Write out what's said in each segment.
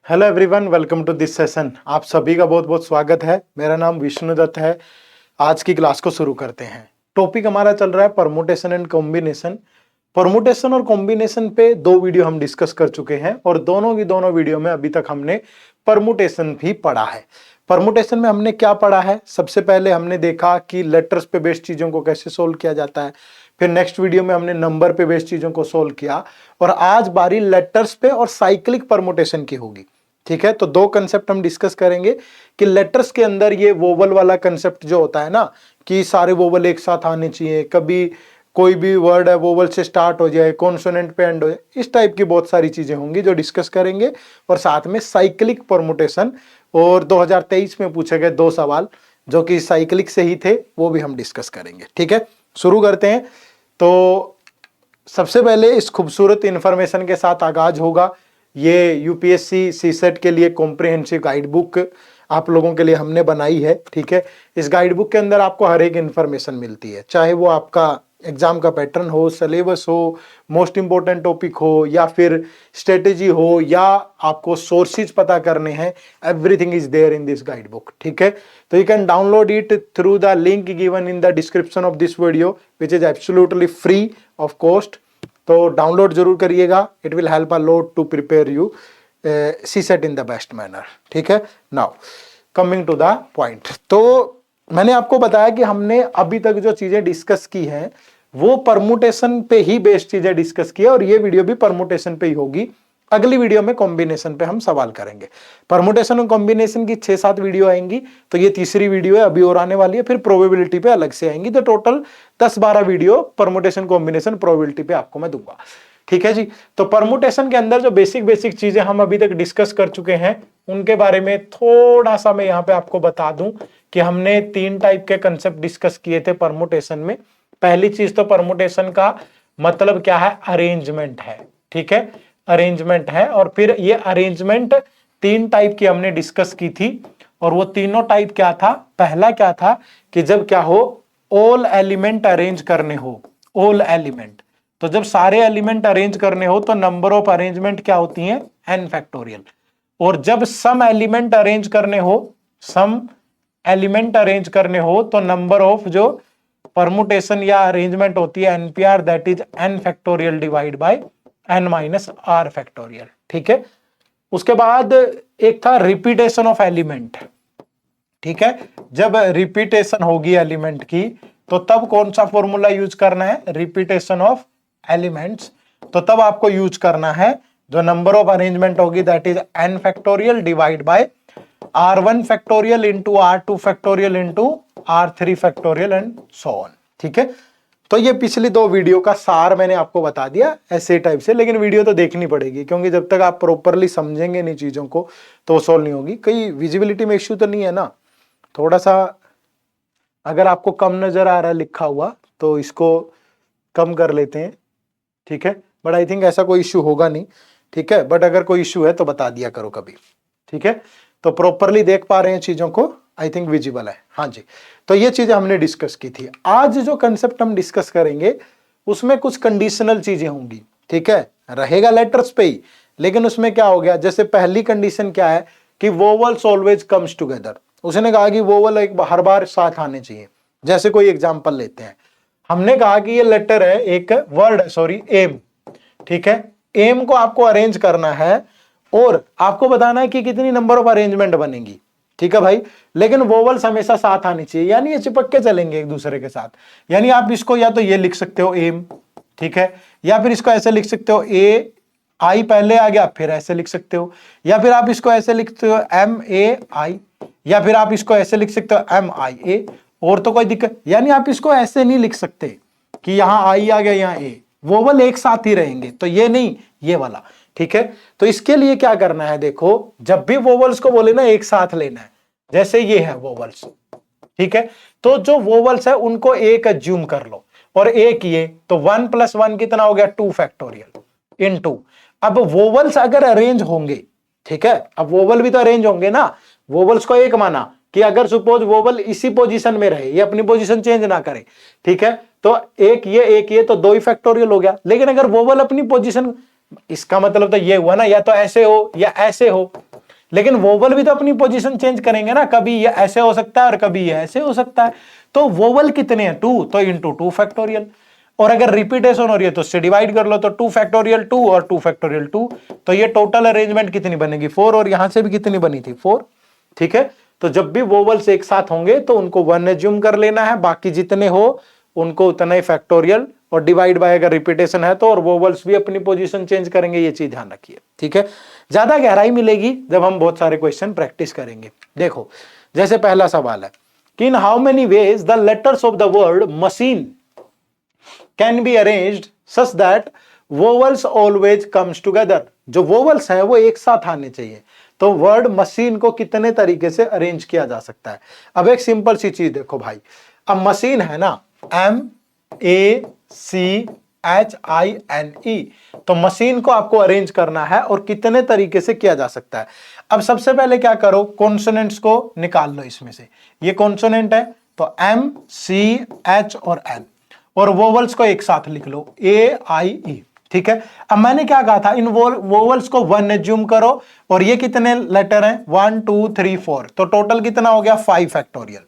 Hello everyone, welcome to this session. आप सभी का बहुत बहुत स्वागत है। मेरा नाम विष्णु दत्त है। आज की क्लास को शुरू करते हैं। टॉपिक हमारा चल रहा है परमुटेशन एंड कॉम्बिनेशन। परमुटेशन और कॉम्बिनेशन पे दो वीडियो हम डिस्कस कर चुके हैं और दोनों की दोनों वीडियो में अभी तक हमने परमुटेशन भी पढ़ा है। परमुटेशन में हमने क्या पढ़ा है? सबसे पहले हमने देखा कि लेटर्स पे बेस्ड चीजों को कैसे सोल्व किया जाता है। फिर नेक्स्ट वीडियो में हमने नंबर पे बेस्ड चीजों को सोल्व किया और आज बारी लेटर्स पे और साइक्लिक परमुटेशन की होगी। ठीक है, तो दो कंसेप्ट हम डिस्कस करेंगे कि लेटर्स के अंदर ये वोवल वाला कंसेप्ट जो होता है ना, कि सारे वोवल एक साथ आने चाहिए, कभी कोई भी वर्ड है वोवल से स्टार्ट हो जाए, कॉन्सोनेंट पे एंड हो जाए, इस टाइप की बहुत सारी चीजें होंगी जो डिस्कस करेंगे। और साथ में साइक्लिक परमुटेशन और 2023 में पूछे गए दो सवाल जो कि साइक्लिक से ही थे, वो भी हम डिस्कस करेंगे। ठीक है, शुरू करते हैं। तो सबसे पहले इस खूबसूरत इंफॉर्मेशन के साथ आगाज होगा। ये यूपीएससी सीसेट के लिए कॉम्प्रिहेंसिव गाइड बुक आप लोगों के लिए हमने बनाई है। ठीक है, इस गाइड बुक के अंदर आपको हर एक इंफॉर्मेशन मिलती है, चाहे वो आपका एग्जाम का पैटर्न हो, सिलेबस हो, मोस्ट इंपॉर्टेंट टॉपिक हो, या फिर स्ट्रेटेजी हो, या आपको सोर्सेज पता करने हैं। Everything is there in this guide book. ठीक है, तो you can download it through the link given in the description of this video which is absolutely free of cost. तो डाउनलोड जरूर करिएगा। It will help a lot to prepare you CSAT in the best manner. ठीक है, now coming to the point. तो मैंने आपको बताया कि हमने अभी तक जो चीजें डिस्कस की हैं वो परमुटेशन पे ही बेस्ड चीजें डिस्कस की है और ये वीडियो भी परमुटेशन पे ही होगी। अगली वीडियो में कॉम्बिनेशन पे हम सवाल करेंगे। परमुटेशन और कॉम्बिनेशन की 6-7 वीडियो आएंगी, तो ये तीसरी वीडियो है, अभी और आने वाली है। फिर प्रोबेबिलिटी पे अलग से आएंगी, तो total 10-12 video permutation combination probability पे आपको मैं दूंगा। ठीक है जी, तो परमुटेशन के अंदर जो बेसिक चीजें हम अभी तक डिस्कस कर चुके हैं उनके बारे में थोड़ा सा मैं यहाँ पे आपको बता दूं कि हमने 3 टाइप के कंसेप्ट डिस्कस किए थे परमुटेशन में। पहली चीज तो परमुटेशन का मतलब क्या है? अरेंजमेंट है। ठीक है, अरेंजमेंट है। और फिर ये अरेंजमेंट 3 टाइप की हमने डिस्कस की थी और वो तीनों टाइप क्या था? पहला क्या था कि जब क्या हो, ऑल एलिमेंट अरेंज करने हो। ऑल एलिमेंट, तो जब सारे एलिमेंट अरेंज करने हो तो नंबर ऑफ अरेंजमेंट क्या होती है? n factorial. और जब सम एलिमेंट अरेंज करने हो, सम एलिमेंट अरेंज करने हो तो नंबर ऑफ जो परमुटेशन या अरेंजमेंट होती है npr, that is n factorial divide by n minus r factorial. ठीक है, उसके बाद एक था रिपीटेशन ऑफ एलिमेंट। ठीक है, जब रिपीटेशन होगी एलिमेंट की तो तब कौन सा फॉर्मूला यूज करना है? Repetition of elements. तो तब आपको यूज करना है जो नंबर ऑफ अरेंजमेंट होगी that is n factorial divide by r1 factorial into r2 factorial into r3 factorial and so on. ठीक है, तो ये पिछली 2 वीडियो का सार मैंने आपको बता दिया ऐसे टाइप से, लेकिन वीडियो तो देखनी पड़ेगी क्योंकि जब तक आप प्रॉपरली समझेंगे नहीं चीजों को तो वो सोल्व नहीं होगी। कहीं विजिबिलिटी में इश्यू तो नहीं है ना? थोड़ा सा अगर आपको कम नजर आ रहा है लिखा हुआ तो इसको कम कर लेते हैं। ठीक है, बट आई थिंक ऐसा कोई इश्यू होगा नहीं। ठीक है, बट अगर कोई इश्यू है तो बता दिया करो कभी। ठीक है, तो प्रॉपरली देख पा रहे हैं चीजों को? आई थिंक विजिबल है। हाँ जी, तो ये चीजें हमने डिस्कस की थी। आज जो कंसेप्ट हम डिस्कस करेंगे उसमें कुछ कंडीशनल चीजें होंगी। ठीक है, रहेगा लेटर्स पे ही, लेकिन उसमें क्या हो गया, जैसे पहली कंडीशन क्या है कि वोवल्स ऑलवेज कम्स टुगेदर। उसने कहा कि वोवल एक हर बार साथ आने चाहिए। जैसे कोई एग्जांपल लेते हैं, हमने कहा कि ये लेटर है, एक वर्ड, सॉरी एम। ठीक है, एम को आपको अरेंज करना है और आपको बताना है कि कितनी नंबर ऑफ अरेंजमेंट बनेगी। ठीक है भाई, लेकिन वोवल्स हमेशा साथ आनी चाहिए, यानी ये चिपक के चलेंगे एक दूसरे के साथ। यानी आप इसको या तो ये लिख सकते हो एम, ठीक है, या फिर इसको ऐसे लिख सकते हो ए आई पहले आ गया, फिर ऐसे लिख सकते हो, या फिर आप इसको ऐसे लिखते हो एम ए आई, या फिर आप इसको ऐसे लिख सकते हो एम आई ए। और तो कोई दिक्कत, यानी आप इसको ऐसे नहीं लिख सकते कि यहां आई आ गया यहां ए, वोवल एक साथ ही रहेंगे, तो ये नहीं, ये वाला। ठीक है, तो इसके लिए क्या करना है, देखो जब भी वोवल्स को बोले ना एक साथ लेना है, जैसे ये है वोवल्स। ठीक है, तो जो वोवल्स है उनको एक अज्यूम कर लो और एक ये, तो 1 + 1 कितना हो गया? 2 फैक्टोरियल इनटू। अब वोवल्स अगर अरेंज होंगे, ठीक है, अब वोवल भी तो अरेंज होंगे ना। वोवल्स को एक माना कि अगर सपोज वोवल इसी पोजीशन में रहे, ये अपनी पोजीशन चेंज ना करे, ठीक है, तो एक ये तो 2 ही फैक्टोरियल हो गया। लेकिन अगर वोवल अपनी पोजीशन, इसका मतलब तो ये हुआ ना, या तो ऐसे हो या ऐसे हो, लेकिन वोवल भी तो अपनी पोजीशन चेंज करेंगे ना, कभी ये ऐसे हो सकता है और कभी ये ऐसे हो सकता है। तो वोवल कितने हैं 2, तो इंटू 2 फैक्टोरियल, और अगर रिपीटेशन हो रही है तो उससे डिवाइड कर लो, तो 2 फैक्टोरियल 2 और 2 फैक्टोरियल 2, तो ये टोटल अरेंजमेंट कितनी बनेगी 4, और यहां से भी कितनी बनी थी 4। ठीक है, तो जब भी वोवल्स एक साथ होंगे तो उनको 1 एज्यूम कर लेना है, बाकी जितने हो उनको उतना ही फैक्टोरियल, और डिवाइड बाय अगर रिपीटेशन है तो, और वोवल्स भी अपनी पोजीशन चेंज करेंगे, ये चीज ध्यान रखिए। ठीक है, ज्यादा गहराई मिलेगी जब हम बहुत सारे क्वेश्चन प्रैक्टिस करेंगे। देखो जैसे पहला सवाल है कि इन how many ways the letters of the word machine can be arranged such that vowels always comes together. जो वोवल्स हैं वो एक साथ आने चाहिए, तो वर्ड मशीन को कितने तरीके से अरेंज किया जा सकता है। अब एक सिंपल सी चीज देखो भाई, अब मशीन है ना MACHINE, तो मशीन को आपको अरेंज करना है और कितने तरीके से किया जा सकता है। अब सबसे पहले क्या करो, कॉन्सोनेंट्स को निकाल लो इसमें से, ये कॉन्सोनेंट है तो M C H और N, और वोवल्स को एक साथ लिख लो AIE। ठीक है, अब मैंने क्या कहा था, इन वोवल्स को 1 एज्यूम करो, और ये कितने लेटर हैं 1 2 3 4, तो टोटल कितना हो गया 5 फैक्टोरियल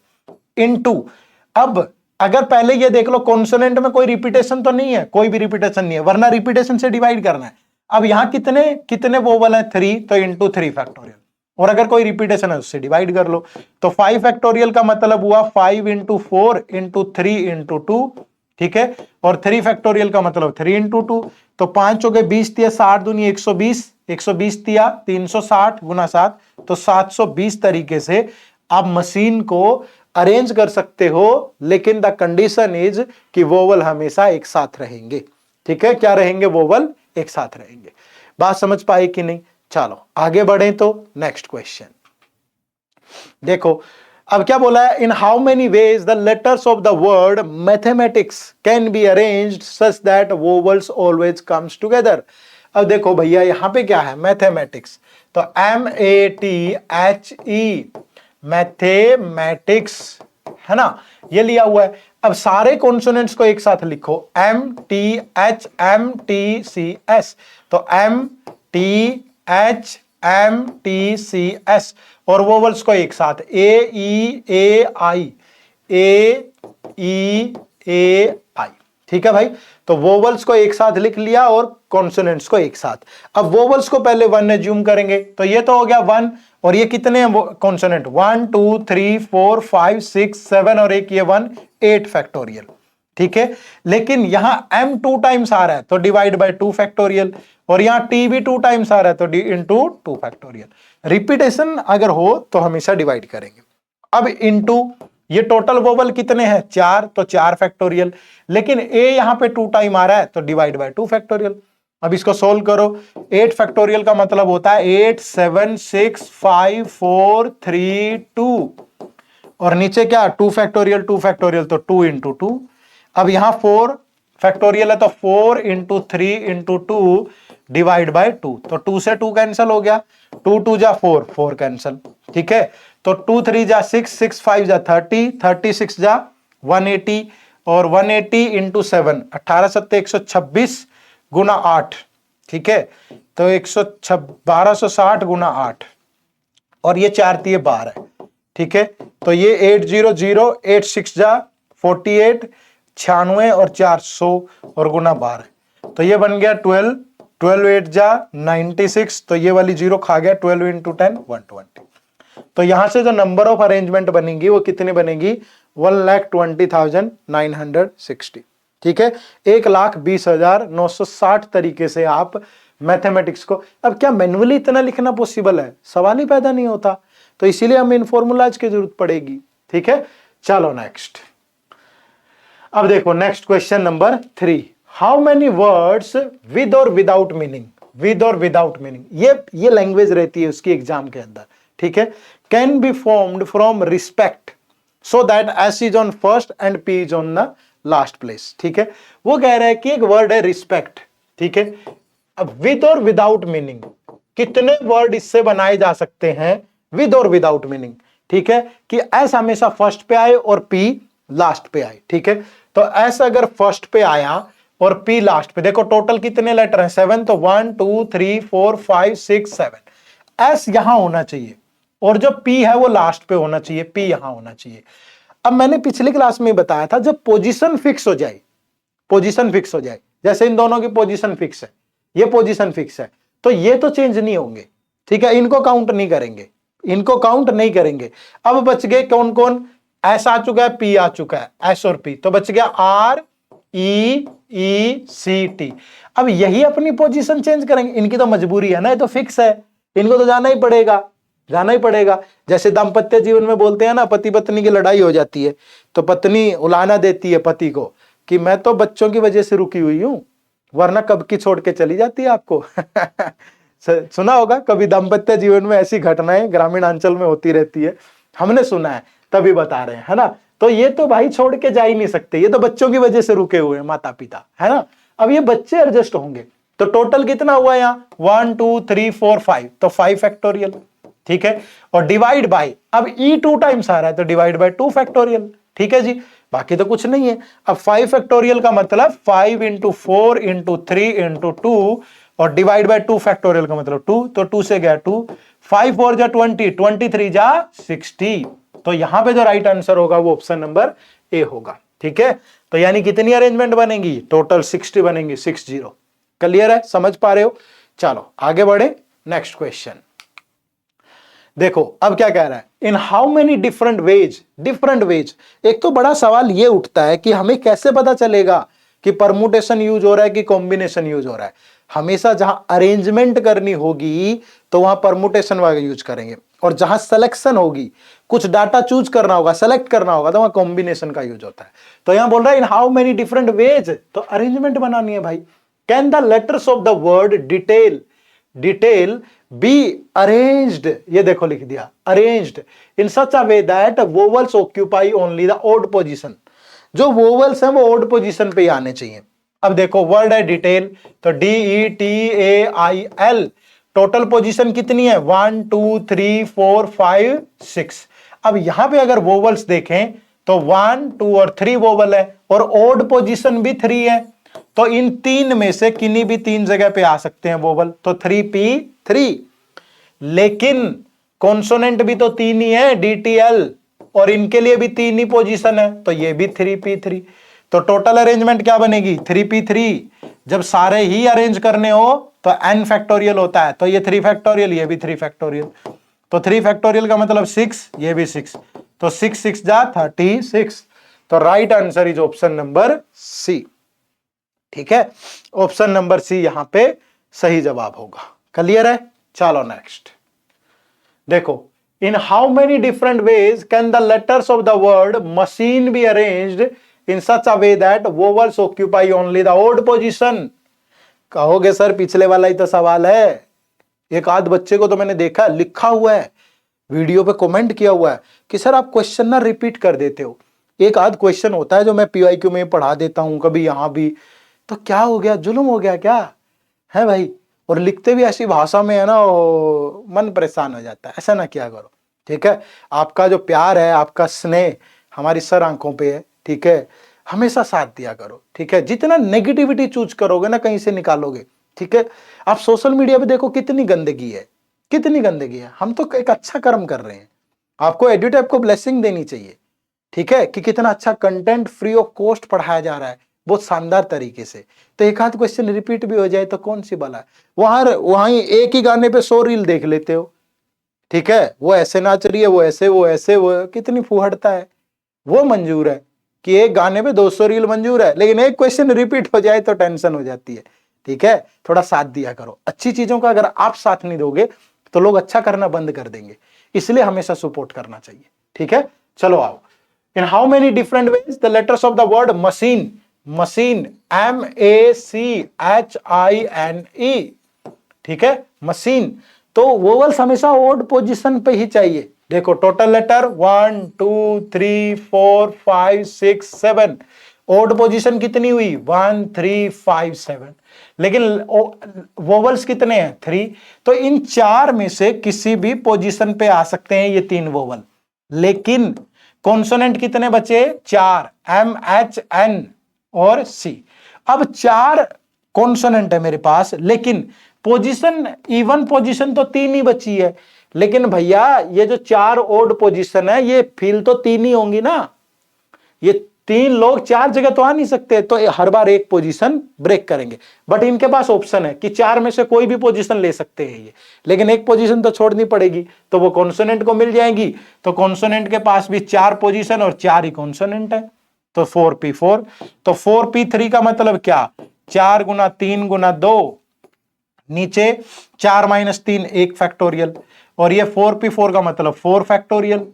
इनटू। अब अगर पहले ये देख लो कॉन्सोनेंट में कोई रिपीटेशन तो नहीं है, कोई भी रिपीटेशन नहीं है, वरना रिपीटेशन से डिवाइड करना है। अब यहां कितने कितने वोवल है 3, तो इंटू 3 फैक्टोरियल, और अगर कोई रिपीटेशन है उससे डिवाइड कर लो, तो 5 फैक्टोरियल का मतलब हुआ 5 इंटू 4 इंटू 3 इंटू 2। ठीक है, और 3 फैक्टोरियल का मतलब 3 इंटू 2, तो 5 हो गए 20 तिया 60 दूनी 120, 120 तिया 360 गुना 7, तो 720 तरीके से आप मशीन को अरेंज कर सकते हो, लेकिन द कंडीशन इज कि वोवल हमेशा एक साथ रहेंगे। ठीक है, क्या रहेंगे, वोवल एक साथ रहेंगे। बात समझ पाए कि नहीं? चलो आगे बढ़े तो नेक्स्ट क्वेश्चन देखो, अब क्या बोला है, in how many ways the letters of the word mathematics can be arranged such that vowels always comes together. अब देखो भैया यहां पे क्या है, मैथमेटिक्स, तो MATHE मैथमेटिक्स है ना, ये लिया हुआ है। अब सारे कॉन्सोनेंट्स को एक साथ लिखो MTHMTCS, तो MTHMTCS, और वोवल्स को एक साथ AEAI AEAI। ठीक है भाई, तो वोवल्स को एक साथ लिख लिया और कॉन्सोनेंट्स को एक साथ। अब वोवल्स को पहले 1 एज्यूम करेंगे, तो ये तो हो गया 1, और ये कितने हैं कॉन्सोनेंट 1 2 3 4 5 6 7, और एक ये 1 8 फैक्टोरियल। ठीक है, लेकिन यहां M 2 टाइम्स आ रहा है तो डिवाइड बाय 2 फैक्टोरियल, और यहां T भी 2 टाइम्स आ रहा है तो D इंटू 2 फैक्टोरियल। रिपीटेशन अगर हो तो हमेशा डिवाइड करेंगे। अब इंटू ये टोटल वोवल कितने हैं 4, तो 4 फैक्टोरियल, लेकिन A यहां पे 2 टाइम आ रहा है तो डिवाइड बाय 2 फैक्टोरियल। अब इसको सोल्व करो, 8 फैक्टोरियल का मतलब होता है 8 7 6 5 4 3 2, और नीचे क्या 2 फैक्टोरियल तो 2 इंटू 2। अब यहां 4 फैक्टोरियल है तो 4 इंटू 3 इंटू 2 डिवाइड बाय 2, तो 2 से 2 कैंसिल हो गया, 2 2 जा 4 4 कैंसिल। ठीक है, तो 2 3 जा 6 6 5 जा 30 36 जा 180, और 180 इंटू 7 18 7 126 गुना 8। ठीक है, तो 1260 गुना 8, और ये 4 तिये 12। ठीक है, तो ये 800 86 जा 48 96, और 400 और गुना 12, तो ये बन गया 12 12 8 जा 96, तो ये वाली जीरो खा गया, 12 इंटू 10 120। तो यहां से जो नंबर ऑफ अरेंजमेंट बनेगी वो कितनी बनेगी 1,20,960। ठीक है, 1,20,960 तरीके से आप मैथमेटिक्स को, अब क्या मैन्युअली इतना लिखना पॉसिबल है, सवाल ही पैदा नहीं होता, तो इसीलिए हमें इन फॉर्मूलाज की जरूरत पड़ेगी। ठीक है, चलो नेक्स्ट। अब देखो next question number 3, how many words with और विदाउट मीनिंग, विद और विदाउट मीनिंग, ये लैंग्वेज रहती है उसकी एग्जाम के अंदर। ठीक है, can be formed from respect so that S is on first and P is on the last place. ठीक है, वो कह रहा है कि एक वर्ड है रिस्पेक्ट। ठीक है, अब विद और विदाउट मीनिंग कितने वर्ड इससे बनाए जा सकते हैं विद और विदाउट मीनिंग। ठीक है, कि एस हमेशा फर्स्ट पे आए और पी लास्ट पे आए। ठीक है, तो एस अगर फर्स्ट पे आया और पी लास्ट पे, देखो टोटल कितने लेटर हैं 7, तो 1 2 3 4 5 6 7। एस यहां होना चाहिए और जो पी है वो लास्ट पे होना चाहिए, पी यहां होना चाहिए। अब मैंने पिछली क्लास में बताया था जब पोजीशन फिक्स हो जाए, पोजीशन फिक्स हो जाए, जैसे इन दोनों की पोजीशन फिक्स है, ये पोजीशन फिक्स है, तो ये तो चेंज नहीं होंगे, ठीक है, इनको काउंट नहीं करेंगे, इनको काउंट नहीं करेंगे। अब बच गए कौन कौन, एस आ चुका है, पी आ चुका है, एस और पी, तो बच गया आर ई ई सी टी। अब यही अपनी पोजीशन चेंज करेंगे, इनकी तो मजबूरी है ना, ये तो फिक्स है, इनको तो जाना ही पड़ेगा, जाना ही पड़ेगा। जैसे दाम्पत्य जीवन में बोलते हैं ना, पति पत्नी की लड़ाई हो जाती है तो पत्नी उलाना देती है पति को कि मैं तो बच्चों की वजह से रुकी हुई हूं, वरना कब की छोड़ के चली जाती है आपको। सुना होगा कभी, दाम्पत्य जीवन में ऐसी घटनाएं ग्रामीण अंचल में होती रहती है, हमने सुना है, तभी बता रहे हैं, है ना। तो ये तो भाई छोड़ के जा ही नहीं सकते, ये तो बच्चों की वजह से रुके हुए हैं माता पिता, है ना। अब ये बच्चे एडजस्ट होंगे, तो टोटल कितना हुआ यहाँ, 1 2 3 4 5, तो 5 फैक्टोरियल, ठीक है। और डिवाइड बाय, अब ई 2 टाइम्स आ रहा है तो डिवाइड बाय 2 फैक्टोरियल, ठीक है जी, बाकी तो कुछ नहीं है। अब 5 फैक्टोरियल का मतलब 5 इंटू 4 इंटू 3 इंटू 2 और डिवाइड बाय 2 फैक्टोरियल का मतलब 2, तो 2 से गया 2, 5 4 जा 20, 23 जा 60, तो यहां पे जो राइट आंसर होगा वो ऑप्शन नंबर ए होगा, ठीक है। तो यानी कितनी अरेंजमेंट बनेगी, टोटल 60 बनेंगी, 60। क्लियर है, समझ पा रहे हो। चलो आगे बढ़े, नेक्स्ट क्वेश्चन देखो। अब क्या कह रहा है, in how many different veg, different ways. एक तो बड़ा सवाल ये उठता है कि हमें कैसे पता चलेगा कि परमुटेशन यूज हो रहा है कि कॉम्बिनेशन यूज हो रहा है। हमेशा जहां अरेंजमेंट करनी होगी तो वहां परमुटेशन वाला यूज करेंगे, और जहां सिलेक्शन होगी, कुछ डाटा चूज करना होगा, सेलेक्ट करना होगा, तो वहां कॉम्बिनेशन का यूज होता है। तो यहां बोल रहा है in how many different ways, तो अरेंजमेंट बनानी है भाई। Can the letters of the word detail, detail be arranged, ये देखो लिख दिया arranged in such a way that vowels occupy only the odd position. जो वोवल्स हैं वो ओड पोजीशन पे ही आने चाहिए। अब देखो वर्ड है डिटेल, तो DETAIL, टोटल पोजीशन कितनी है, 1 2 3 4 5 6। अब यहां पे अगर वोवल्स देखें तो 1 2 और 3 वोवल है और ओड पोजीशन भी 3 है, तो इन तीन में से किन्हीं भी तीन जगह पे आ सकते हैं वोवल, तो 3P3। लेकिन कॉन्सोनेंट भी तो तीन ही है, DTL, और इनके लिए भी तीन ही पोजीशन है, तो ये भी 3P3। तो टोटल अरेंजमेंट क्या बनेगी, 3P3। जब सारे ही अरेंज करने हो तो n फैक्टोरियल होता है, तो ये 3 फैक्टोरियल, ये भी 3 फैक्टोरियल, तो 3 फैक्टोरियल का मतलब 6, ये भी 6, तो 6 6 जा 36। तो right answer is option number C, ठीक है, ऑप्शन नंबर सी यहां पे सही जवाब होगा। क्लियर है। चलो नेक्स्ट देखो, in how many different ways can the letters of the word machine be arranged in such a way that vowels occupy only the odd position. कहोगे सर पिछले वाला ही तो सवाल है, एक आध बच्चे को तो मैंने देखा लिखा हुआ है, वीडियो पे कमेंट किया हुआ है कि सर आप क्वेश्चन ना रिपीट कर देते हो। एक आध क्वेश्चन होता है जो मैं PYQ में पढ़ा देता हूं, कभी यहां भी, तो क्या हो गया, जुल्म हो गया क्या है भाई। और लिखते भी ऐसी भाषा में है ना, मन परेशान हो जाता है, ऐसा ना किया करो, ठीक है। आपका जो प्यार है, आपका स्नेह हमारी सर आंखों पे है, ठीक है, हमेशा साथ दिया करो, ठीक है। जितना नेगेटिविटी चूज करोगे ना कहीं से निकालोगे, ठीक है। आप सोशल मीडिया पे देखो कितनी गंदगी है, कितनी गंदगी है। हम तो एक अच्छा कर्म कर रहे हैं, आपको एडिटेप को ब्लेसिंग देनी चाहिए, ठीक है, कि कितना अच्छा कंटेंट फ्री ऑफ कॉस्ट पढ़ाया जा रहा है, बहुत शानदार तरीके से। तो एक आध क्वेश्चन रिपीट भी हो जाए तो कौन सी बला है, वहां एक ही गाने पे 100 रील देख लेते हो, ठीक है। वो ऐसे नाच रही है, वो ऐसे, वो ऐसे, वो कितनी फुहड़ता है। वो मंजूर है कि एक गाने पे 200 रील मंजूर है, लेकिन एक क्वेश्चन रिपीट हो जाए तो टेंशन हो जाती है, ठीक है। थोड़ा साथ दिया करो, अच्छी चीजों का अगर आप साथ नहीं दोगे तो लोग अच्छा करना बंद कर देंगे, इसलिए हमेशा सपोर्ट करना चाहिए, ठीक है। चलो आओ, इन how many different ways the letters of the word machine, machine MACHINE, ठीक है, मशीन, तो वोवल्स हमेशा ओड पोजीशन पे ही चाहिए। देखो टोटल लेटर 1 2 3 4 5 6 7, ओड पोजीशन कितनी हुई, 1 3 5 7, लेकिन वोवल्स कितने हैं, 3, तो इन चार में से किसी भी पोजीशन पे आ सकते हैं ये तीन वोवल। लेकिन कॉन्सोनेंट कितने बचे, 4, MHN और C। अब 4 कॉन्सोनेंट है मेरे पास, लेकिन पोजीशन, इवन पोजीशन तो 3 ही बची है, लेकिन भैया ये जो 4 ओड पोजीशन है ये फिल तो 3 ही होंगी ना, ये 3 लोग 4 जगह तो आ नहीं सकते, तो हर बार एक पोजीशन ब्रेक करेंगे। बट इनके पास ऑप्शन है कि 4 में से कोई भी पोजीशन ले सकते हैं ये, लेकिन एक पोजीशन तो छोड़नी पड़ेगी, तो वो कॉन्सोनेंट को मिल जाएगी। तो कॉन्सोनेंट के पास भी 4 पोजीशन और 4 ही कॉन्सोनेंट है, तो 4p4। तो 4p3 का मतलब क्या, 4 गुना 3 गुना 2, नीचे 4 माइनस 3 1 फैक्टोरियल, और ये 4p4 का मतलब 4 फैक्टोरियल,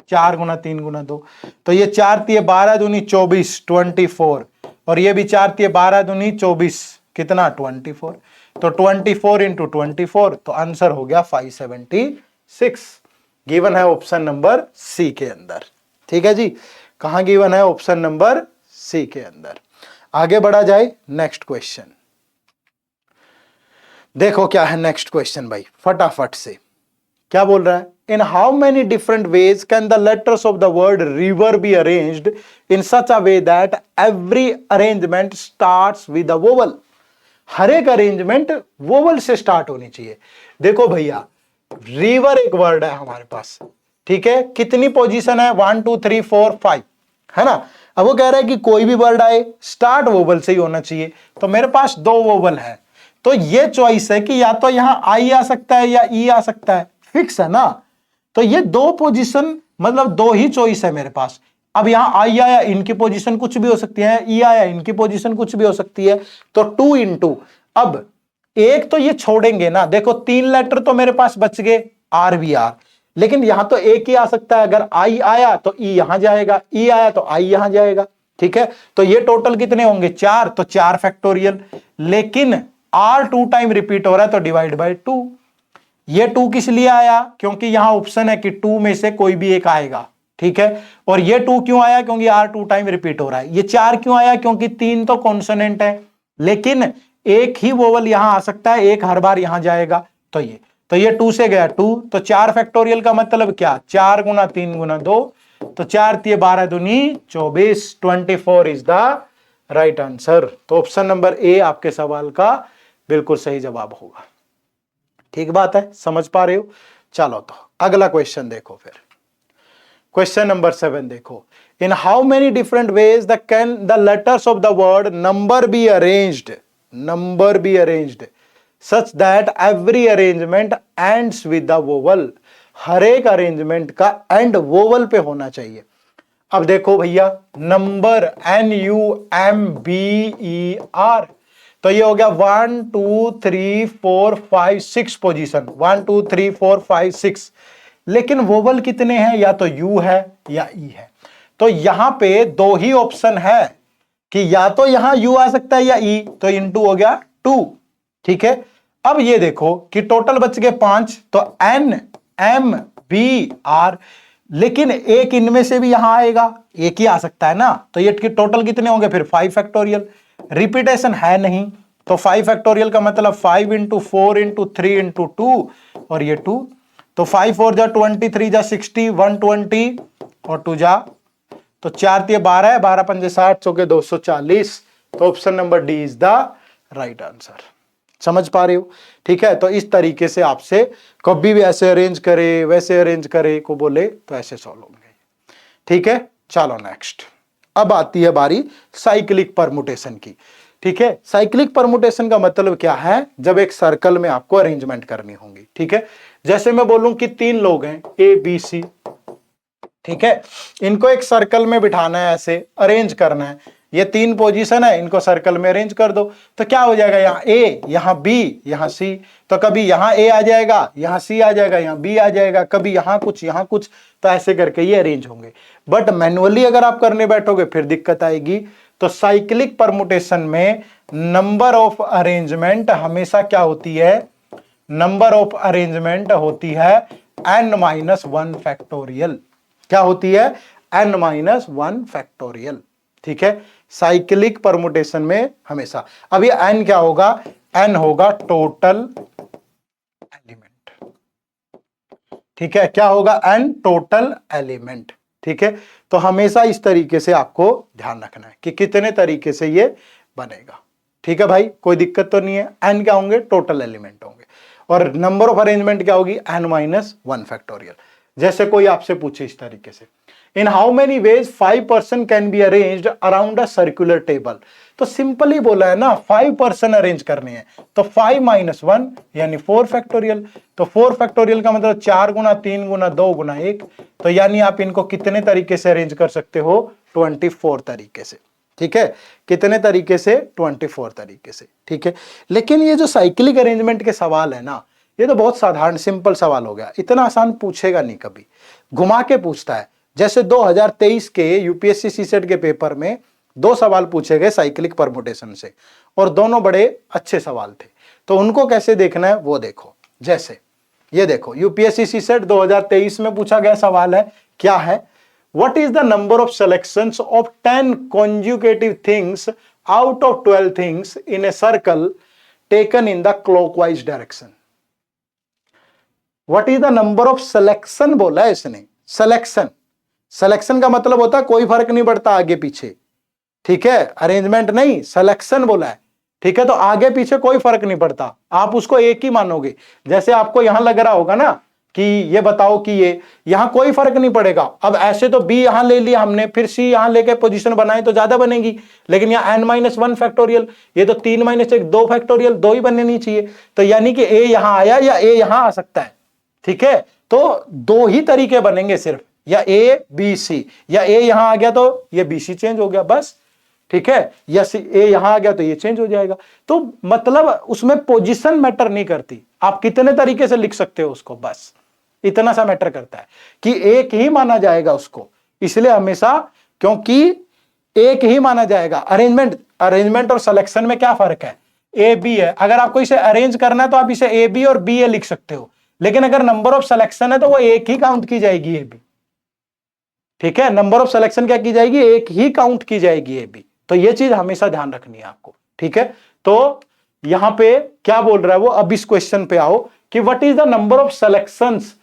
4 गुना 3 गुना 2। तो ये 4 तिये 12 दूनी 24 24, और ये भी 4 तिये 12 दूनी 24 कितना 24। तो 24 इंटू 24, तो आंसर हो गया 576। गिवन है ऑप्शन नंबर सी के अंदर। ठीक है जी, कहां गिवन है, ऑप्शन नंबर सी के अंदर। आगे बढ़ा जाए, नेक्स्ट क्वेश्चन देखो क्या है नेक्स्ट क्वेश्चन भाई, फटाफट से क्या बोल रहा है, in how many different ways can the letters of the word river be arranged in such a way that every arrangement starts with a vowel. हर एक अरेंजमेंट वोवल से स्टार्ट होनी चाहिए। देखो भैया, रिवर एक वर्ड है हमारे पास, ठीक है, कितनी पोजीशन है, 1 2 3 4 5, है ना। अब वो कह रहा है कि कोई भी वर्ड आए स्टार्ट वोवल से ही होना चाहिए, तो मेरे पास 2 वोवल है, तो ये चॉइस है कि या तो यहां आई आ सकता है या ई आ सकता है, फिक्स है ना। तो ये 2 पोजीशन मतलब 2 ही चॉइस है मेरे पास। अब यहां आई आया, इनकी पोजीशन कुछ भी हो सकती है, ई आया, इनकी पोजीशन कुछ भी हो सकती है, तो 2 इंटू, अब एक तो ये छोड़ेंगे ना, देखो 3 लेटर तो मेरे पास बच गए, आर वी आर, लेकिन यहां तो एक ही आ सकता है, अगर आई आया तो ई यहां जाएगा, ई आया तो आई यहां जाएगा, ठीक है। तो ये टोटल कितने होंगे 4, तो 4 फैक्टोरियल, लेकिन आर 2 टाइम रिपीट हो रहा है तो डिवाइड बाय 2। ये 2 किस लिए आया, क्योंकि यहां ऑप्शन है कि 2 में से कोई भी एक आएगा, ठीक है। और ये 2 क्यों आया, क्योंकि आर 2 टाइम रिपीट हो रहा है। ये 4 क्यों आया, क्योंकि 3 तो कॉन्सोनेंट है, लेकिन एक ही वोवल यहां आ सकता है, एक हर बार यहां जाएगा, तो ये 2 से गया 2, तो 4 फैक्टोरियल का मतलब क्या, 4 गुना 3 गुना 2, तो 4 तिये 12 दूनी 24, 24 इज द राइट आंसर। तो ऑप्शन नंबर ए आपके सवाल का बिल्कुल सही जवाब होगा। ठीक बात है, समझ पा रहे हो। चलो तो अगला क्वेश्चन देखो, फिर क्वेश्चन नंबर 7 देखो, in how many different ways the can the letters of the word number be arranged such that every arrangement ends with the vowel. हर एक अरेंजमेंट का एंड वोवल पे होना चाहिए। अब देखो भैया, नंबर NUMBER, तो ये हो गया 1 2 3 4 5 6 पोजीशन, 1 2 3 4 5 6, लेकिन वोवल कितने हैं, या तो यू है या ई है। तो यहां पे 2 ही ऑप्शन है कि या तो यहां यू आ सकता है या ई, तो इनटू हो गया 2, ठीक है। अब ये देखो कि टोटल बच गए 5, तो NMBR, लेकिन एक इनमें से भी यहां आएगा, एक ही आ सकता है ना, तो ये टोटल कितने होंगे फिर 5 फैक्टोरियल। रिपीटेशन है नहीं, तो 5 फैक्टोरियल का मतलब 5 इंटू 4 इंटू 3 इंटू 2, और ये 2, तो 5 4 जा 20, 3 जा 60, 120 और 2 जा, तो 4 तिये 12 है, 12 पंजे 60, चौके 240, तो option number D is the right answer. समझ पा रहे हो, ठीक है। तो इस तरीके से आपसे कभी भी ऐसे अरेंज करे वैसे अरेंज करे को बोले तो ऐसे सॉल्व होंगे, ठीक है। चलो नेक्स्ट, अब आती है बारी साइक्लिक परमुटेशन की, ठीक है। साइक्लिक परमुटेशन का मतलब क्या है, जब एक सर्कल में आपको अरेंजमेंट करनी होगी, ठीक है। जैसे मैं बोलूं कि 3 लोग हैं ABC, ठीक है, इनको एक सर्कल में बिठाना है, ऐसे अरेंज करना है, ये 3 पोजीशन है, इनको सर्कल में अरेंज कर दो, तो क्या हो जाएगा, यहाँ A, यहाँ B, यहाँ C, तो कभी यहाँ A आ जाएगा, यहाँ C आ जाएगा, यहाँ B आ जाएगा, कभी यहाँ कुछ, तो ऐसे करके ये अरेंज होंगे। बट मैन्युअली अगर आप करने बैठोगे फिर दिक्कत आएगी। तो साइक्लिक परमुटेशन में नंबर ऑफ अरेंजमेंट हमेशा क्या होती है, नंबर ऑफ अरेंजमेंट होती है n-1 फैक्टोरियल। क्या होती है, n-1 फैक्टोरियल, ठीक है। साइक्लिक परमुटेशन में हमेशा, अब ये n क्या होगा, n होगा टोटल एलिमेंट, ठीक है। क्या होगा, n टोटल एलिमेंट, ठीक है। तो हमेशा इस तरीके से आपको ध्यान रखना है कि कितने तरीके से ये बनेगा, ठीक है भाई, कोई दिक्कत तो नहीं है। n क्या होंगे, टोटल एलिमेंट होंगे। और नंबर ऑफ अरेंजमेंट क्या होगी, n-1 फैक्टोरियल। जैसे कोई आपसे पूछे इस तरीके से, इन how many ways 5 person can be arranged around a circular table. तो सिंपल ही बोला है ना, 5 पर्सन अरेंज करने हैं, तो 5 - 1 यानी 4 फैक्टोरियल। तो 4 फैक्टोरियल का मतलब 4 गुना 3 गुना 2 गुना 1। तो यानी आप इनको कितने तरीके से अरेंज कर सकते हो, 24 तरीके से। ठीक है, कितने तरीके से, 24 तरीके से। ठीक है, लेकिन ये जो साइक्लिक अरेंजमेंट के सवाल है ना, ये तो बहुत साधारण सिंपल सवाल हो गया, इतना आसान पूछेगा नहीं, कभी घुमा के पूछता है। जैसे 2023 के यूपीएससी सीसेट के पेपर में 2 सवाल पूछे गए साइक्लिक परमुटेशन से, और दोनों बड़े अच्छे सवाल थे। तो उनको कैसे देखना है वो देखो। जैसे ये देखो, यूपीएससी सीसेट 2023 में पूछा गया सवाल है, क्या है, What is the number of selections of 10 consecutive things out of 12 things in a circle taken in the clockwise direction? What is the number of selection बोला है इसने, selection। selection का मतलब होता है कोई फर्क नहीं पड़ता आगे पीछे, ठीक है, अरेंजमेंट नहीं, selection बोला है। ठीक है, तो आगे पीछे कोई फर्क नहीं पड़ता, आप उसको एक ही मानोगे। जैसे आपको यहां लग रहा होगा ना कि ये बताओ कि ये, यहां कोई फर्क नहीं पड़ेगा। अब ऐसे तो बी यहां ले लिया हमने, फिर सी यहां लेके पोजीशन बनाए तो ज्यादा बनेगी, लेकिन यहाँ n-1 फैक्टोरियल, ये तो 3 - 1 2 फैक्टोरियल, 2 ही बननी चाहिए। तो यानी कि ए यहां आया या ए यहां आ सकता है। ठीक है, तो 2 ही तरीके बनेंगे सिर्फ, या ए बी सी, या ए यहां आ गया तो ये बी सी चेंज हो गया बस। ठीक है, या ए यहां आ गया तो ये चेंज हो जाएगा। तो मतलब उसमें पोजीशन मैटर नहीं करती, आप कितने तरीके से लिख सकते हो उसको, बस इतना सा मैटर करता है कि एक ही माना जाएगा उसको, इसलिए हमेशा, क्योंकि एक ही माना जाएगा। अरेंजमेंट और सिलेक्शन में क्या फर्क है, ए बी है। अगर आपको इसे अरेंज करना है तो आप इसे ए बी और बी ए लिख सकते हो, लेकिन अगर नंबर ऑफ सिलेक्शन है तो वो एक ही काउंट की जाएगी, ए बी। ठीक है, नंबर ऑफ सिलेक्शन क्या की जाएगी, एक ही काउंट की जाएगी, ए बी। तो ये चीज हमेशा ध्यान रखनी है आपको। ठीक है, तो यहां पे क्या बोल रहा है वो, अब इस क्वेश्चन पे आओ कि what is the number of selections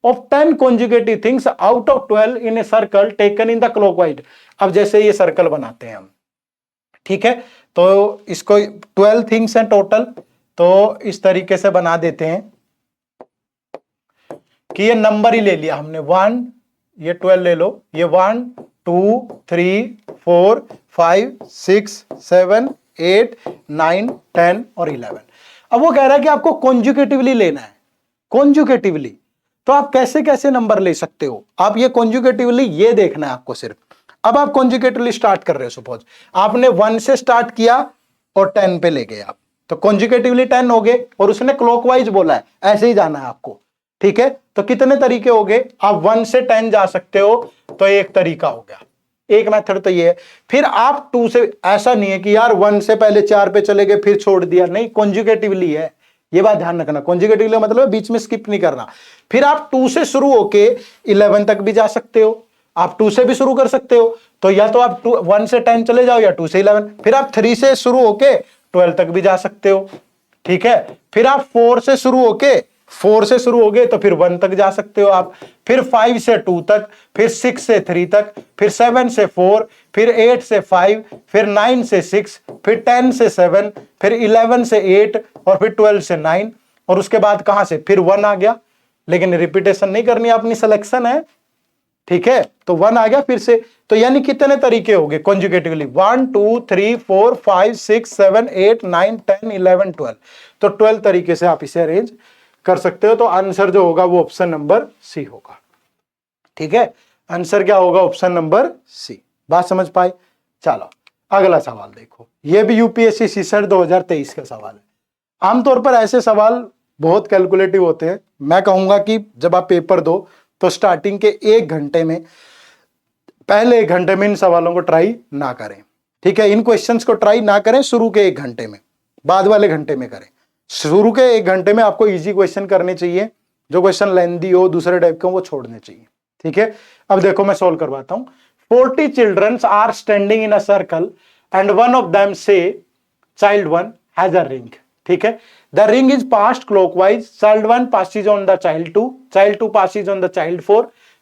of 10 consecutive things out of 12 in a circle taken in the clockwise। अब जैसे ये सर्कल बनाते हैं हम, ठीक है, तो इसको 12 थिंग्स हैं टोटल, तो इस तरीके से बना देते हैं कि ये नंबर ही ले लिया हमने 1, ये 12 ले लो, ये 1 2 3 4 5 6 7 8 9 10 और 11। अब वो कह रहा है कि आपको कॉन्जुकेटिवली लेना है, कॉन्जुकेटिवली। तो आप कैसे कैसे नंबर ले सकते हो, आप ये कॉन्जुकेटिवली ये देखना है आपको सिर्फ। अब आप कॉन्जुकेटिवली स्टार्ट कर रहे हो, सपोज आपने 1 से स्टार्ट किया और 10 पे ले गए आप, तो कॉन्जुकेटिवली 10 हो गए, और उसने क्लॉकवाइज बोला है, ऐसे ही जाना है आपको। ठीक है, तो कितने तरीके हो गए, आप 1 से 10 जा सकते हो, तो एक तरीका हो गया, एक मेथड तो ये है। फिर आप 2 से, ऐसा नहीं है कि यार 1 से पहले 4 पे चले गए फिर छोड़ दिया, नहीं, कॉन्जुकेटिवली है, ये बात ध्यान रखना। कॉन्जुकेटिवली मतलब बीच में स्किप नहीं करना। फिर आप 2 से शुरू होके 11 तक भी जा सकते हो, आप 2 से भी शुरू कर सकते हो, तो या तो आप 1 से 10 चले जाओ या 2 से 11। फिर आप 3 से शुरू होके 12 तक भी जा सकते हो। ठीक है, फिर आप 4 से शुरू हो गए तो फिर 1 तक जा सकते हो आप, फिर 5 से 2 तक, फिर 6 से 3 तक, फिर 7 से 4, फिर 8 से 5, फिर 9 से 6, फिर 10 से 7, फिर 11 से 8 और फिर 12 से 9, और उसके बाद कहां से फिर 1 आ गया, लेकिन रिपीटेशन नहीं करनी, अपनी सिलेक्शन है। ठीक है, तो 1 आ गया फिर से। तो यानी कितने तरीके हो गए कॉन्जुकेटिवली, 1 2 3 4 5 6 7 8 9 10 11 12। तो 12 तरीके से आप इसे अरेंज कर सकते हो। तो आंसर जो होगा वो ऑप्शन नंबर सी होगा। ठीक है, आंसर क्या होगा, ऑप्शन नंबर सी। बात समझ पाए। चलो अगला सवाल देखो, ये भी यूपीएससी सीसेट 2023 का सवाल है। आमतौर पर ऐसे सवाल बहुत कैलकुलेटिव होते हैं। मैं कहूंगा कि जब आप पेपर दो तो स्टार्टिंग के 1 घंटे में, पहले 1 घंटे में इन सवालों को ट्राई ना करें। ठीक है, इन क्वेश्चंस को ट्राई ना करें शुरू के 1 घंटे में, बाद वाले घंटे में करें। शुरू के 1 घंटे में आपको इजी क्वेश्चन करने चाहिए, जो क्वेश्चन लेंदी हो, दूसरे टाइप के हो, वो छोड़ने चाहिए। ठीक है, अब देखो मैं सॉल्व करवाता हूं। 40 children are standing in a circle and one of them say child 1 has a ring. ठीक है, the ring is passed clockwise, child 1 passes on the child 2, child 2 passes on the child 4,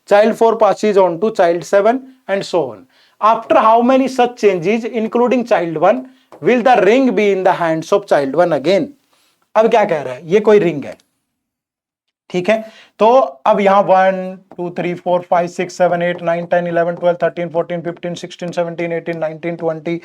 child 4 passes on to child 7 and so on. After how many such changes including child 1 will the ring be in the hands of child one again. अब क्या कह रहा है, ये कोई ring है, ठीक है। तो अब यहां 1 2 3 4 5 6 7 8 9 10 11 12 13 14 15 16 17 18 19 20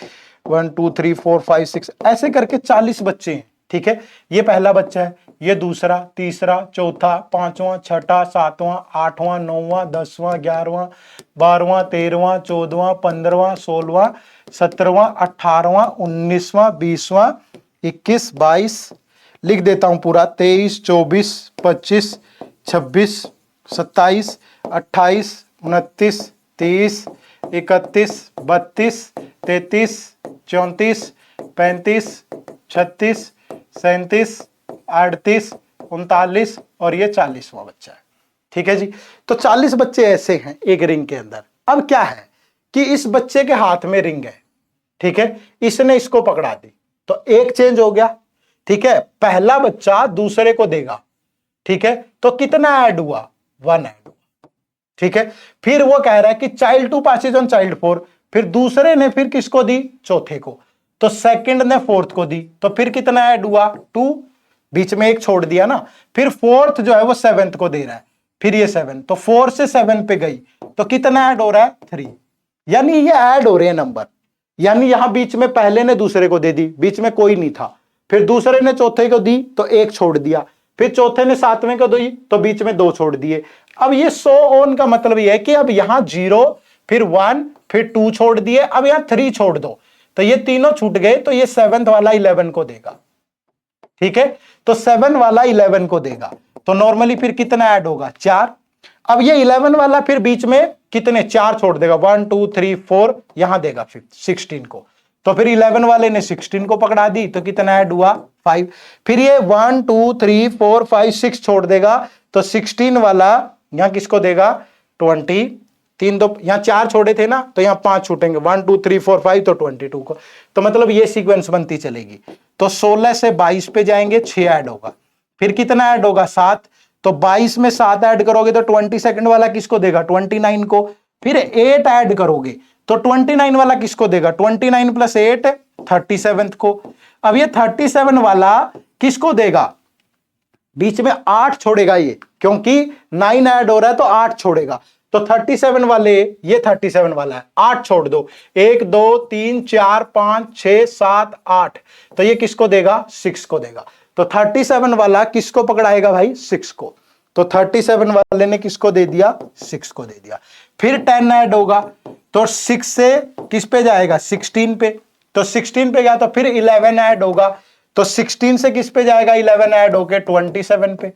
1 2 3 4 5 6 ऐसे करके 40 बच्चे हैं, ठीक है। ये पहला बच्चा है, ये दूसरा, तीसरा, चौथा, पांचवा, छठा, सातवां, आठवां, नौवां, 10वां, 11वां, 12वां, 13वां, 14वां, 15वां, 16वां, 17वां, 18वां, 19वां, 20वां, 21, 22, लिख देता हूं पूरा, 23, 24, 25, 26, 27, 28, 29, 30, 31, 32, 33, 34, 35, 36, 37, 38, 39 और ये 40वां बच्चा है, ठीक है जी। तो 40 बच्चे ऐसे हैं एक रिंग के अंदर। अब क्या है कि इस बच्चे के हाथ में रिंग है, ठीक है, इसने इसको पकड़ा दी तो एक चेंज हो गया, ठीक है। पहला बच्चा दूसरे को देगा, ठीक है, तो कितना ऐड हुआ, 1 ऐड हुआ, ठीक है। फिर वो कह रहा है कि चाइल्ड 2 पासेज ऑन चाइल्ड 4, फिर दूसरे ने फिर किसको दी, चौथे को, तो सेकंड ने फोर्थ को दी, तो फिर कितना ऐड हुआ, 2, बीच में एक छोड़ दिया ना, फिर फोर्थ जो है वो 7th को दे रहा है, फिर ये 7, तो 4 से 7 पे गई तो कितना ऐड हो रहा है, 3, यानी ये ऐड हो रहे हैं नंबर। यानी यहां बीच में पहले ने दूसरे को दे दी, बीच में कोई नहीं था, फिर दूसरे ने चौथे को दी तो एक छोड़ दिया, फिर चौथे ने 7वें को दी तो बीच में 2 छोड़ दिए। अब ये सो ऑन का मतलब यह है कि अब यहां 0, फिर 1, फिर 2 छोड़ दिए, अब यहां 3 छोड़ दो, तो ये तीनों छूट गए, तो ये 7th वाला 11 को देगा, ठीक है। तो 7 वाला 11 को देगा, तो नॉर्मली फिर कितना ऐड होगा, 4। अब ये 11 वाला फिर बीच में कितने 4 छोड़ देगा, 1 2 3 4, यहां देगा 16 को, तो फिर 11 वाले ने 16 को पकड़ा दी तो कितना ऐड हुआ, 5। फिर ये 1 2 3 4 5 6 छोड़ देगा, तो 16 वाला यहां किसको देगा, 20, 3 दो, यहां 4 छोड़े थे ना, तो यहां 5 छूटेंगे, 1 2 3 4 5, तो 22 को, तो मतलब ये सीक्वेंस बनती चलेगी। तो 16 से 22 पे जाएंगे, 6 ऐड होगा, फिर कितना ऐड होगा, 7, तो 22 में 7 ऐड करोगे तो 22nd वाला किसको देगा, 29 को, फिर 8 ऐड करोगे तो 29 वाला किसको देगा, 29 + 8 37th को। अब ये 37 वाला किसको देगा, बीच में 8 छोड़ेगा ये, क्योंकि 9 ऐड हो रहा है तो 8 छोड़ेगा, तो 37 वाले, ये 37 वाला है, 8 छोड़ दो, 1 2 3 4 5 6 7 8, तो ये किसको देगा, 6 को देगा। तो 37 वाला किसको पकड़ाएगा भाई, 6 को, तो 37 वाले ने किसको दे दिया, 6 को दे दिया। फिर 10 ऐड होगा, तो 6 से किस पे जाएगा, 16 पे, तो 16 पे गया, तो फिर 11 ऐड होगा, तो 16 से किस पे जाएगा, 11 ऐड होके 27 पे,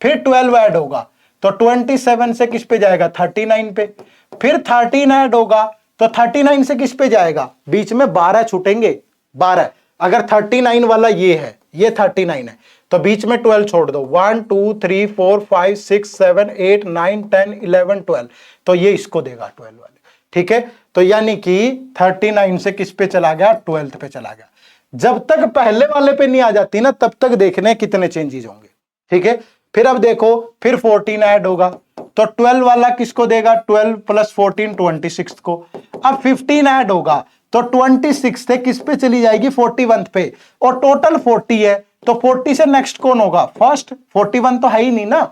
फिर 12 ऐड होगा, तो 27 से किस पे जाएगा, 39 पे, फिर 13 ऐड होगा, तो 39 से किस पे जाएगा, बीच में 12 छूटेंगे, 12, अगर 39 वाला ये है, ये 39 है, तो बीच में 12 छोड़ दो, 1 2 3 4 5 6 7 8 9 10 11 12, तो ये इसको देगा 12 वाले, ठीक है। तो यानी कि 39 से किस पे चला गया, 12th पे चला गया। जब तक पहले वाले पे नहीं आ जाती ना, तब तक देखने कितने चेंजेस होंगे, ठीक है। फिर अब देखो, फिर 14 ऐड होगा, तो 12 वाला किसको देगा, 12 + 14 26 को। अब 15 ऐड होगा, तो 26 से किस पे चली जाएगी, 41 पे, और टोटल 40 है, तो 40 से नेक्स्ट कौन होगा, फर्स्ट, 41 तो है ही नहीं ना,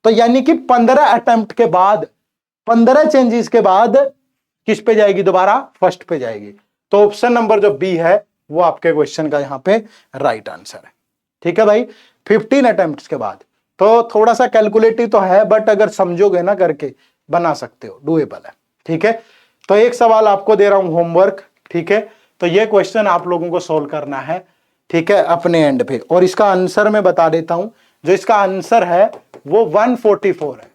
तो यानी कि 15 अटेम्प्ट के बाद, 15 चेंजेस के बाद किस पे जाएगी, दोबारा फर्स्ट पे जाएगी। तो ऑप्शन नंबर जो बी है वो आपके क्वेश्चन का यहां पे राइट आंसर है, ठीक है भाई। 15 अटेम्प्ट्स के बाद, तो थोड़ा सा कैलकुलेटिव तो है, बट अगर समझोगे ना करके बना सकते हो, डूएबल है, ठीक है। तो एक सवाल आपको दे रहा हूं होमवर्क, ठीक है, तो ये क्वेश्चन आप लोगों को सोल्व करना है, ठीक है, अपने एंड पे, और इसका आंसर मैं बता देता हूं, जो इसका आंसर है वो 144 है,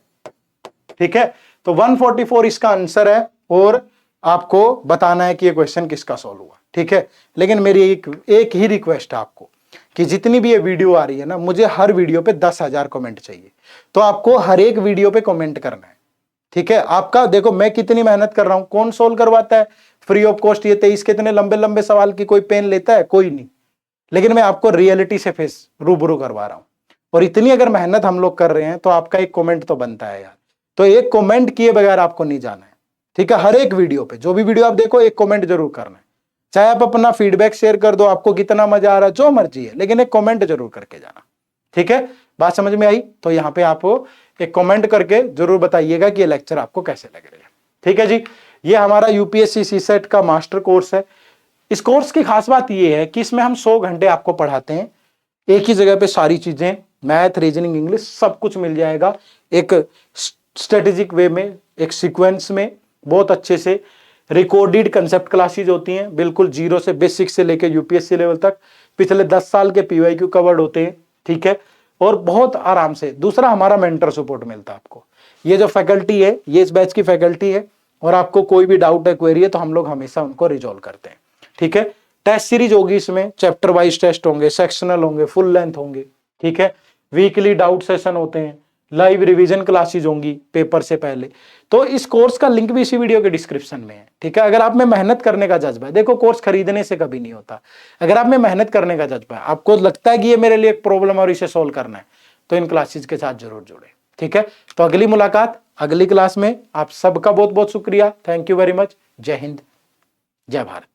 ठीक है। तो 144 इसका आंसर है, और आपको बताना है कि ये क्वेश्चन किसका सोल्व हुआ, ठीक है। लेकिन मेरी एक ही रिक्वेस्ट है आपको, कि जितनी भी ये वीडियो आ रही है ना, मुझे हर वीडियो पे 10,000 कमेंट चाहिए, तो आपको हर एक वीडियो पे कमेंट करना है, ठीक है। आपका देखो मैं कितनी मेहनत कर रहा हूं, कौन सोल्व करवाता है फ्री ऑफ कॉस्ट, ये 23 के इतने लंबे लंबे सवाल की कोई पेन लेता है, कोई नहीं, लेकिन मैं आपको रियलिटी से फेस रूबरू करवा रहा हूं, और इतनी अगर मेहनत हम लोग कर रहे हैं तो आपका एक कमेंट तो बनता है यार, तो एक कमेंट किए बगैर आपको नहीं जाना है, ठीक है। हर एक वीडियो पे, जो भी वीडियो आप देखो, एक कमेंट जरूर करना है, चाहे आप अपना फीडबैक शेयर कर दो, आपको कितना मजा आ रहा है, जो मर्जी है, लेकिन एक कमेंट जरूर करके जाना। ठीक है, बात समझ में आई? तो यहाँ पे आप एक कमेंट करके जरूर बताइएगा कि ये लेक्चर आपको कैसे लग रहे हैं। ठीक है जी, ये हमारा यूपीएससी सीसेट का मास्टर कोर्स है। इस कोर्स की खास बात ये है कि इसमें हम 100 घंटे आपको पढ़ाते हैं, एक ही जगह पे सारी चीजें, मैथ, रीजनिंग, इंग्लिश सब कुछ मिल जाएगा, एक स्ट्रेटेजिक वे में, एक सीक्वेंस में, बहुत अच्छे से। रिकॉर्डेड कंसेप्ट क्लासेज होती हैं, बिल्कुल जीरो से बेसिक से लेकर यूपीएससी लेवल तक, पिछले 10 साल के पीवाईक्यू कवर्ड होते हैं। ठीक है, और बहुत आराम से। दूसरा, हमारा मेंटर सपोर्ट मिलता है आपको। ये जो फैकल्टी है, ये इस बैच की फैकल्टी है, और आपको कोई भी डाउट है, क्वेरी है, तो हम लोग हमेशा उनको रिजॉल्व करते हैं। ठीक है, टेस्ट सीरीज होगी, इसमें चैप्टर वाइज टेस्ट होंगे, सेक्शनल होंगे, फुल लेंथ होंगे। ठीक है, वीकली डाउट सेशन होते हैं, लाइव रिवीजन क्लासेज होंगी पेपर से पहले। तो इस कोर्स का लिंक भी इसी वीडियो के डिस्क्रिप्शन में है। ठीक है, अगर आप में मेहनत करने का जज्बा है, देखो कोर्स खरीदने से कभी नहीं होता, अगर आप में मेहनत करने का जज्बा है, आपको लगता है कि ये मेरे लिए एक प्रॉब्लम है और इसे सोल्व करना है, तो इन क्लासेज के साथ जरूर जुड़े। ठीक है, तो अगली मुलाकात अगली क्लास में। आप सबका बहुत बहुत शुक्रिया, थैंक यू वेरी मच। जय हिंद, जय भारत।